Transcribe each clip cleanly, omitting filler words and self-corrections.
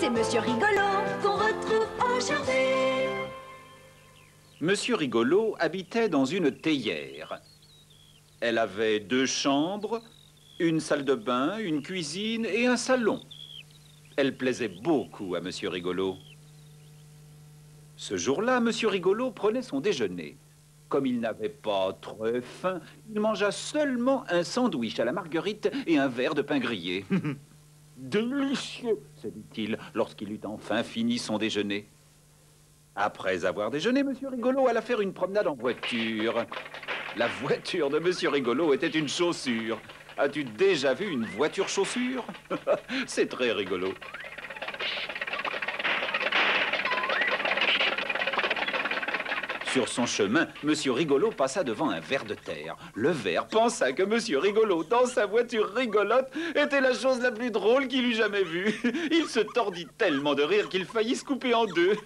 c'est Monsieur Rigolo qu'on retrouve aujourd'hui. Monsieur Rigolo habitait dans une théière. Elle avait 2 chambres, une salle de bain, une cuisine et un salon. Elle plaisait beaucoup à Monsieur Rigolo. Ce jour-là, Monsieur Rigolo prenait son déjeuner. Comme il n'avait pas très faim, il mangea seulement un sandwich à la marguerite et un verre de pain grillé. Délicieux, se dit-il, lorsqu'il eut enfin fini son déjeuner. Après avoir déjeuné, Monsieur Rigolo alla faire une promenade en voiture. La voiture de Monsieur Rigolo était une chaussure. As-tu déjà vu une voiture chaussure? C'est très rigolo. Sur son chemin, Monsieur Rigolo passa devant un ver de terre. Le ver pensa que Monsieur Rigolo, dans sa voiture rigolote, était la chose la plus drôle qu'il eût jamais vue. Il se tordit tellement de rire qu'il faillit se couper en deux.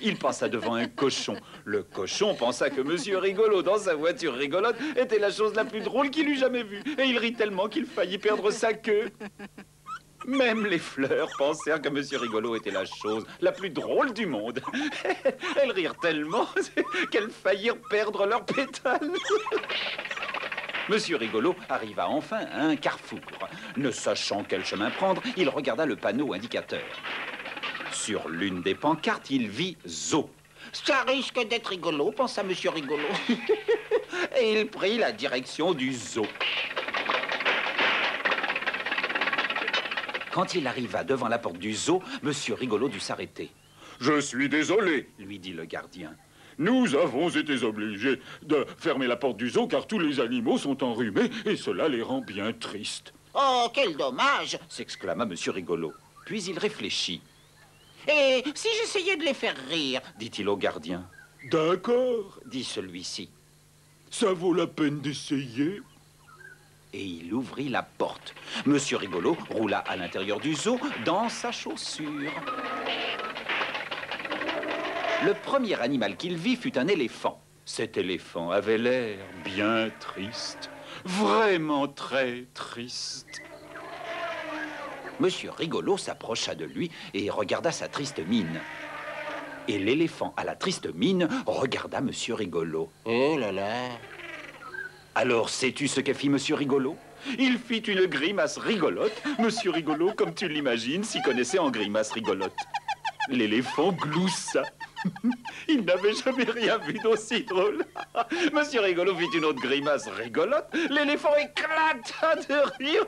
Il passa devant un cochon. Le cochon pensa que Monsieur Rigolo, dans sa voiture rigolote, était la chose la plus drôle qu'il eût jamais vue. Et il rit tellement qu'il faillit perdre sa queue. Même les fleurs pensèrent que Monsieur Rigolo était la chose la plus drôle du monde. Elles rirent tellement qu'elles faillirent perdre leurs pétales. Monsieur Rigolo arriva enfin à un carrefour. Ne sachant quel chemin prendre, il regarda le panneau indicateur. Sur l'une des pancartes, il vit zoo. Ça risque d'être rigolo, pensa Monsieur Rigolo. Et il prit la direction du zoo. Quand il arriva devant la porte du zoo, Monsieur Rigolo dut s'arrêter. « Je suis désolé, » lui dit le gardien. « Nous avons été obligés de fermer la porte du zoo car tous les animaux sont enrhumés et cela les rend bien tristes. »« Oh, quel dommage !» s'exclama Monsieur Rigolo. Puis il réfléchit. « Et si j'essayais de les faire rire ?» dit-il au gardien. « D'accord, » dit celui-ci. « Ça vaut la peine d'essayer. » Et il ouvrit la porte. Monsieur Rigolo roula à l'intérieur du zoo dans sa chaussure. Le premier animal qu'il vit fut un éléphant. Cet éléphant avait l'air bien triste, vraiment très triste. Monsieur Rigolo s'approcha de lui et regarda sa triste mine. Et l'éléphant à la triste mine regarda Monsieur Rigolo. Oh là là! Alors, sais-tu ce que fit Monsieur Rigolo? Il fit une grimace rigolote. Monsieur Rigolo, comme tu l'imagines, s'y connaissait en grimace rigolote. L'éléphant gloussa. Il n'avait jamais rien vu d'aussi drôle. Monsieur Rigolo fit une autre grimace rigolote. L'éléphant éclata de rire.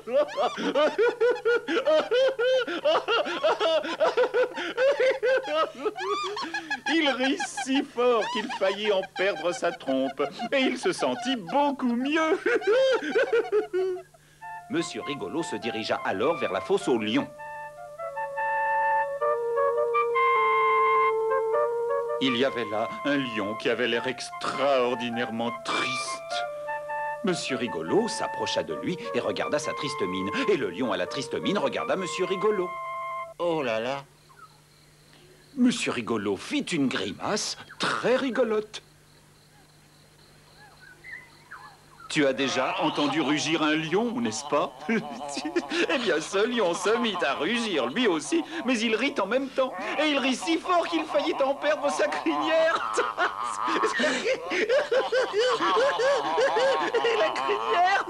Il rit si fort qu'il faillit en perdre sa trompe. Et il se sentit beaucoup mieux. Monsieur Rigolo se dirigea alors vers la fosse aux lions. Il y avait là un lion qui avait l'air extraordinairement triste. Monsieur Rigolo s'approcha de lui et regarda sa triste mine. Et le lion à la triste mine regarda Monsieur Rigolo. Oh là là! Monsieur Rigolo fit une grimace très rigolote. Tu as déjà entendu rugir un lion, n'est-ce pas? Eh bien, ce lion se mit à rugir lui aussi, mais il rit en même temps. Et il rit si fort qu'il faillit en perdre sa crinière. Et la crinière.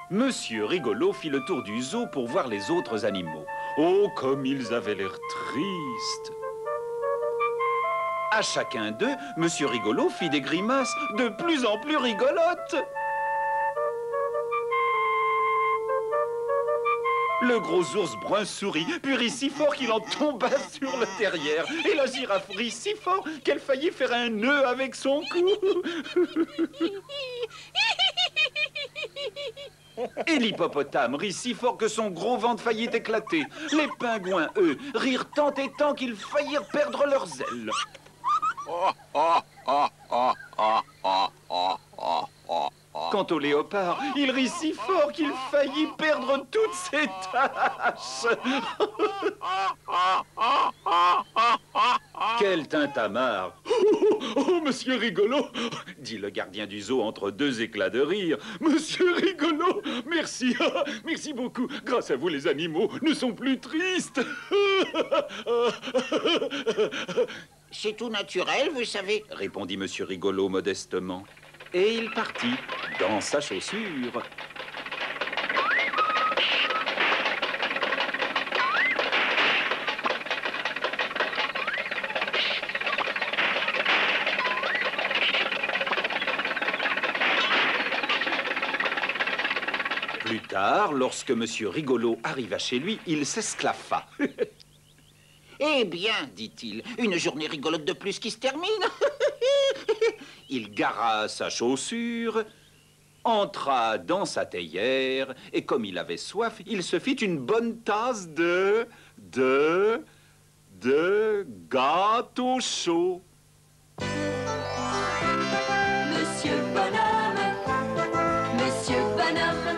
Monsieur Rigolo fit le tour du zoo pour voir les autres animaux. Oh, comme ils avaient l'air tristes! À chacun d'eux, Monsieur Rigolo fit des grimaces de plus en plus rigolotes. Le gros ours brun sourit, puis rit si fort qu'il en tomba sur le derrière. Et la girafe rit si fort qu'elle faillit faire un nœud avec son cou. Et l'hippopotame rit si fort que son gros ventre faillit éclater. Les pingouins, eux, rirent tant et tant qu'ils faillirent perdre leurs ailes. Quant au léopard, il rit si fort qu'il faillit perdre toutes ses taches. Quel tintamarre! Oh, monsieur Rigolo, dit le gardien du zoo entre deux éclats de rire. monsieur Rigolo, merci, merci beaucoup. Grâce à vous, les animaux ne sont plus tristes. C'est tout naturel, vous savez. Répondit Monsieur Rigolo modestement. Et il partit dans sa chaussure. Plus tard, lorsque Monsieur Rigolo arriva chez lui, il s'esclaffa. Eh bien, dit-il, une journée rigolote de plus qui se termine. Il gara sa chaussure, entra dans sa théière, et comme il avait soif, il se fit une bonne tasse de gâteau chaud. Monsieur Bonhomme